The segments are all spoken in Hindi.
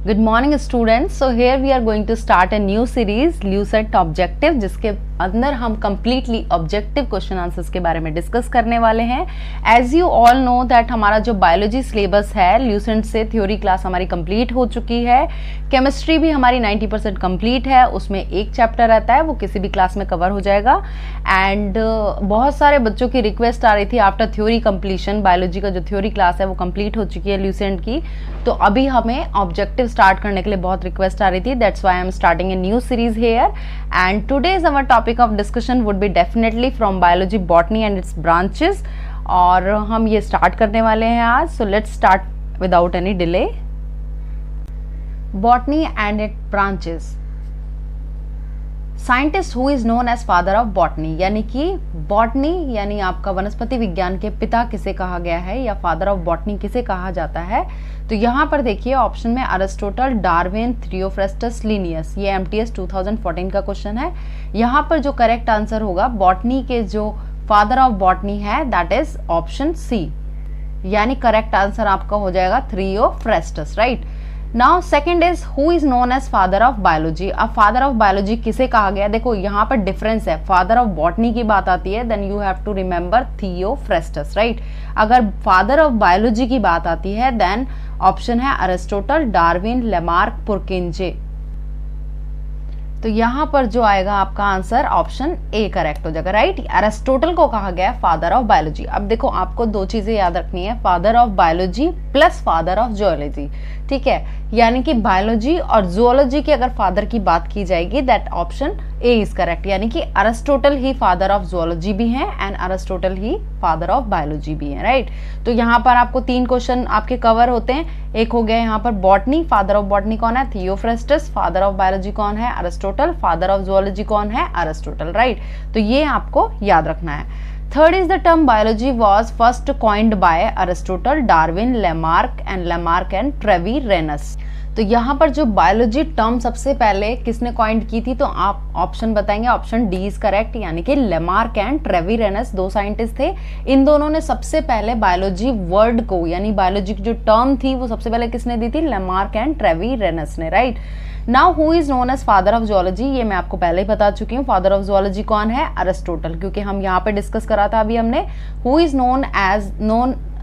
Good morning students. So here we are going to start a new series LUCET Objective जिसके अंदर हम completely objective question answers के बारे में डिस्कस करने वाले हैं. As you all know that हमारा जो बायोलॉजी सिलेबस है LUCET से थ्योरी क्लास हमारी कंप्लीट हो चुकी है. केमिस्ट्री भी हमारी 90% कंप्लीट है. उसमें एक चैप्टर रहता है वो किसी भी क्लास में कवर हो जाएगा. एंड बहुत सारे बच्चों की रिक्वेस्ट आ रही थी आफ्टर थ्योरी कंप्लीशन. बायोलॉजी का जो थ्योरी क्लास है वो कंप्लीट हो चुकी है LUCET की. तो अभी हमें ऑब्जेक्टिव स्टार्ट करने के लिए बहुत रिक्वेस्ट आ रही थी. That's why I am starting a new series here. And today's our topic of discussion would be definitely from biology botany and its branches. और हम ये स्टार्ट करने वाले हैं आज. So let's start without any delay. Botany and it branches. Scientist who is known as father of botany, यानी कि बॉटनी यानी आपका वनस्पति विज्ञान के पिता किसे कहा गया है या फादर ऑफ बॉटनी किसे कहा जाता है. तो यहाँ पर देखिए ऑप्शन में अरिस्टोटल, डार्विन, थियोफ्रेस्टस, लिनियस. ये MTS 2014 का क्वेश्चन है. यहाँ पर जो करेक्ट आंसर होगा बॉटनी के जो फादर ऑफ बॉटनी है दैट इज ऑप्शन सी. यानी करेक्ट आंसर आपका हो जाएगा Theophrastus. Right. Now second is who is known as father of biology. अब फादर ऑफ बायोलॉजी किसे कहा गया. देखो यहाँ पर डिफरेंस है. फादर ऑफ बॉटनी की बात आती है then you have to remember Theophrastus. Right. अगर फादर ऑफ बायोलॉजी की बात आती है देन ऑप्शन है अरिस्टोटल, डार्विन, लेमार्क, पुरकिंजे. तो यहाँ पर जो आएगा आपका आंसर ऑप्शन ए करेक्ट हो जाएगा. राइट. अरिस्टोटल को कहा गया फादर ऑफ बायोलॉजी. अब देखो आपको दो चीजें याद रखनी है, father of biology plus father of zoology. ठीक है. यानी कि बायोलॉजी और जूलॉजी के अगर फादर की बात की जाएगी that option A is correct. यानी कि Aristotle he father of zoology भी हैं and Aristotle he father of biology भी हैं. राइट. तो यहाँ पर आपको 3 क्वेश्चन आपके कवर होते हैं. एक हो गया यहाँ पर बॉटनी, फादर ऑफ बॉटनी कौन है, थियोफ्रेस्टस. फादर ऑफ बायोलॉजी कौन है, अरिस्टोटल. फादर ऑफ जूलॉजी कौन है, अरिस्टोटल. राइट. तो ये आपको याद रखना है. Third is the term biology was first coined by Aristotle, Darwin, Lamarck and Treviranus. तो यहाँ पर जो बायोलॉजी टर्म सबसे पहले किसने कॉइंड की थी तो आप ऑप्शन बताएंगे. Option D is correct. यानी कि लेमार्क एंड ट्रेविरेनस दो साइंटिस्ट थे. इन दोनों ने सबसे पहले बायोलॉजी वर्ड को यानी बायोलॉजी की जो टर्म थी वो सबसे पहले किसने दी थी, लेमार्क एंड ट्रेविरेनस ने. Right. Now who is known as father of zoology. ये मैं आपको पहले ही बता चुकी हूँ. फादर ऑफ जूलॉजी कौन है, अरिस्टोटल. क्योंकि हम यहाँ पे डिस्कस करा था अभी हमने. Who is known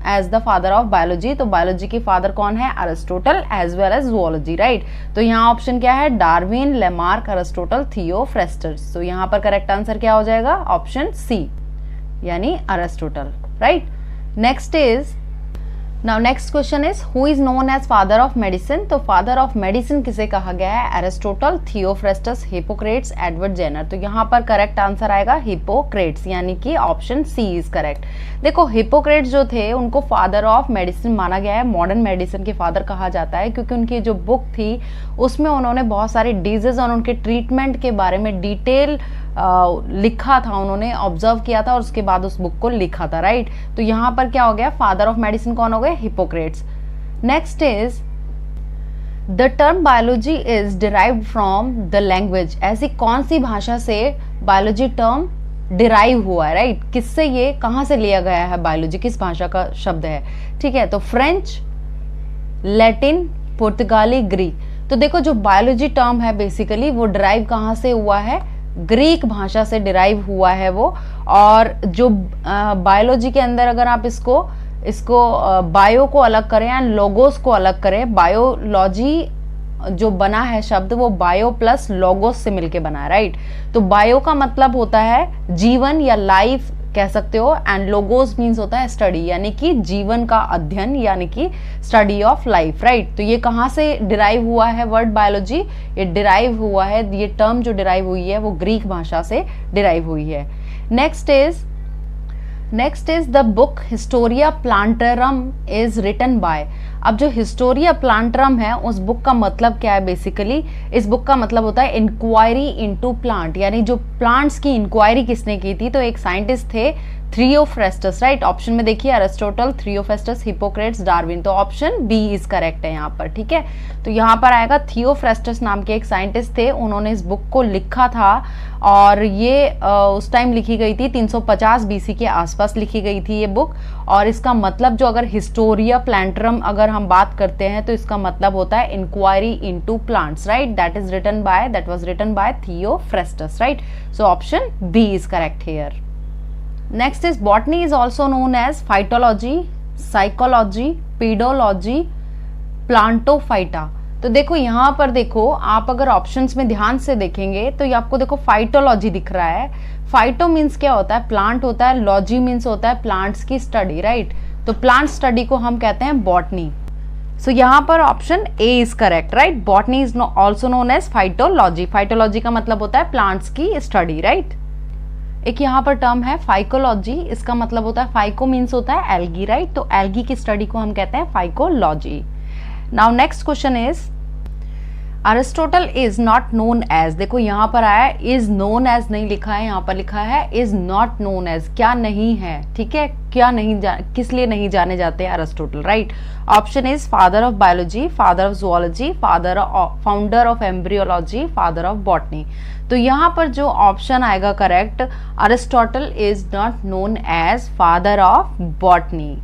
as the father of biology. तो बायोलॉजी के फादर कौन है, Aristotle as well as zoology. Right. तो यहाँ ऑप्शन क्या है, डार्विन, लेमार्क, अरिस्टोटल, थियोफ्रेस्टस. तो यहाँ पर करेक्ट आंसर क्या हो जाएगा, ऑप्शन सी यानी Aristotle. Right. Next is now next question is who is known as father of medicine. तो फादर ऑफ मेडिसिन किसे कहा गया है, Aristotle, Theophrastus, Hippocrates, Edward Jenner. तो यहाँ पर करेक्ट आंसर आएगा हिप्पोक्रेट्स. यानी कि ऑप्शन सी इज करेक्ट. देखो हिप्पोक्रेट्स जो थे उनको फादर ऑफ मेडिसिन माना गया है, मॉडर्न मेडिसिन के फादर कहा जाता है क्योंकि उनकी जो बुक थी उसमें उन्होंने बहुत सारे डिजीज और उनके ट्रीटमेंट के बारे में डिटेल लिखा था. उन्होंने ऑब्जर्व किया था और उसके बाद उस बुक को लिखा था. राइट. तो यहाँ पर क्या हो गया, फादर ऑफ मेडिसिन कौन हो गए, Hippocrates. Next is the term biology is derived from the language. ऐसी कौन सी भाषा से बायोलॉजी टर्म डिराइव हुआ है. राइट. किससे, ये कहाँ से लिया गया है, बायोलॉजी किस भाषा का शब्द है. ठीक है. तो फ्रेंच, लैटिन, पुर्तगाली, ग्रीक. तो देखो जो बायोलॉजी टर्म है बेसिकली वो डिराइव कहाँ से हुआ है, ग्रीक भाषा से डिराइव हुआ है वो. और जो बायोलॉजी के अंदर अगर आप इसको बायो को अलग करें या लोगोस को अलग करें, बायोलॉजी जो बना है शब्द वो बायो प्लस लोगोस से मिलके बना है. राइट. तो बायो का मतलब होता है जीवन या लाइफ कह सकते हो एंड लोगोस मीन्स होता है स्टडी यानी कि जीवन का अध्ययन यानी कि स्टडी ऑफ लाइफ. राइट. तो ये कहाँ से डिराइव हुआ है वर्ड बायोलॉजी, ये डिराइव हुआ है, ये टर्म जो डिराइव हुई है वो ग्रीक भाषा से डिराइव हुई है. Next is the book Historia Plantarum is written by. अब जो हिस्टोरिया प्लांटरम है उस बुक का मतलब क्या है, बेसिकली इस बुक का मतलब होता है इंक्वायरी इनटू प्लांट. यानी जो प्लांट्स की इंक्वायरी किसने की थी, तो एक साइंटिस्ट थे थियोफ्रेस्टस, राइट। ऑप्शन में देखिए अरिस्टोटल, थियोफ्रेस्टस, हिपोक्रेट्स, डार्विन, तो ऑप्शन बी इज करेक्ट है यहाँ पर, ठीक है। तो यहाँ पर आएगा थियोफ्रेस्टस नाम के एक साइंटिस्ट थे, उन्होंने इस बुक को लिखा था और ये उस टाइम लिखी गई थी 350 बीसी के आसपास लिखी गई थी ये बुक। और इसका मतलब जो अगर हिस्टोरिया प्लांटरम अगर हम बात करते हैं तो इसका मतलब होता है inquiry into plants, right. That was written by Theophrastus, right. So option B is correct here. Next is botany is also known as phytology, psychology, pedology, plantophyta। तो देखो यहाँ पर देखो, आप अगर ऑप्शंस में ध्यान से देखेंगे तो ये आपको देखो फाइटोलॉजी दिख रहा है। फाइटो मीन्स क्या होता है, प्लांट होता है, लॉजी मीन्स होता है प्लांट्स की स्टडी, राइट। तो प्लांट स्टडी को हम कहते हैं बॉटनी। सो यहाँ पर option A is correct, right. Botany is also known as phytology. Phytology का मतलब होता है प्लांट्स की स्टडी, राइट। एक यहाँ पर टर्म है फाइकोलॉजी, इसका मतलब होता है, फाइको मीन्स होता है एल्गी, राइट। तो एल्गी की स्टडी को हम कहते हैं phycology. Now next question is Aristotle is not known as. देखो यहाँ पर आया इज नोन एज नहीं लिखा है, यहाँ पर लिखा है इज नॉट नोन एज, क्या नहीं है, ठीक है। क्या नहीं किस लिए नहीं जाने जाते Aristotle, right. Option is father of biology, father of zoology, founder of embryology, father of botany. तो यहाँ पर जो ऑप्शन आएगा correct, Aristotle is not known as father of botany,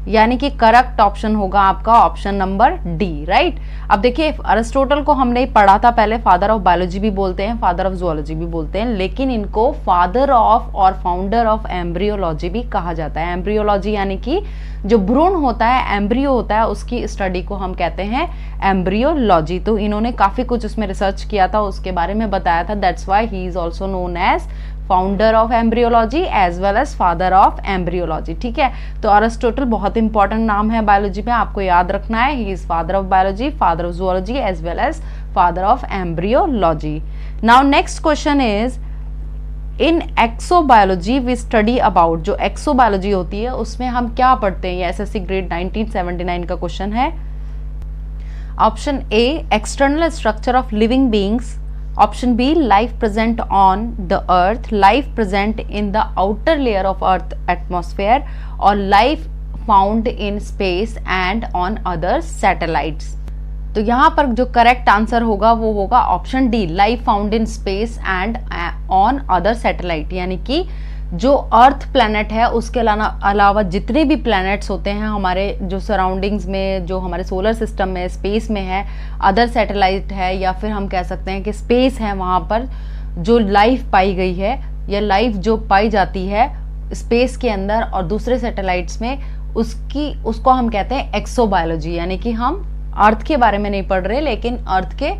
यानी कि करेक्ट ऑप्शन होगा आपका ऑप्शन नंबर डी, राइट। अब देखिए अरिस्टोटल को हमने पढ़ा था पहले, फादर ऑफ बायोलॉजी भी बोलते हैं, फादर ऑफ जुओलॉजी भी बोलते हैं, लेकिन इनको फादर ऑफ और फाउंडर ऑफ एम्ब्रियोलॉजी भी कहा जाता है। एम्ब्रियोलॉजी यानी कि जो भ्रूण होता है, एम्ब्रियो होता है, उसकी स्टडी को हम कहते हैं एम्ब्रियोलॉजी। तो इन्होंने काफी कुछ उसमें रिसर्च किया था, उसके बारे में बताया था, that's why he is also known as founder of embryology as well as father of embryology, ठीक है। तो अरिस्टोटल बहुत इंपॉर्टेंट नाम है बायोलॉजी में, आपको याद रखना है। He is father of biology, father of zoology as well as father of embryology. Now next question is in exobiology we study about. जो एक्सोबायोलॉजी होती है उसमें हम क्या पढ़ते हैं, ये एसएससी ग्रेड 1979 का क्वेश्चन है। Option A external structure of living beings, option B life present on the earth, life present in the outer layer of earth atmosphere, और life found in space and on other satellites. तो यहाँ पर जो करेक्ट आंसर होगा वो होगा option D, life found in space and on other satellite, यानी कि जो अर्थ प्लैनेट है उसके अलावा जितने भी प्लैनेट्स होते हैं हमारे जो सराउंडिंग्स में, जो हमारे सोलर सिस्टम में, स्पेस में है, अदर सैटेलाइट है, या फिर हम कह सकते हैं कि स्पेस है, वहाँ पर जो लाइफ पाई गई है या लाइफ जो पाई जाती है स्पेस के अंदर और दूसरे सैटेलाइट्स में, उसको हम कहते हैं एक्सोबायोलॉजी। यानी कि हम अर्थ के बारे में नहीं पढ़ रहे, लेकिन अर्थ के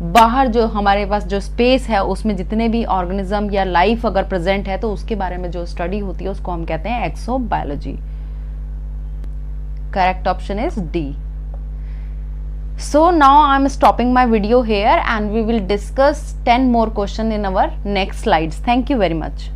बाहर जो हमारे पास जो स्पेस है उसमें जितने भी ऑर्गेनिज्म या लाइफ अगर प्रेजेंट है तो उसके बारे में जो स्टडी होती है उसको हम कहते हैं exobiology. Correct option is D. So now I am stopping my video here and we will discuss 10 more questions in our next slides. Thank you very much.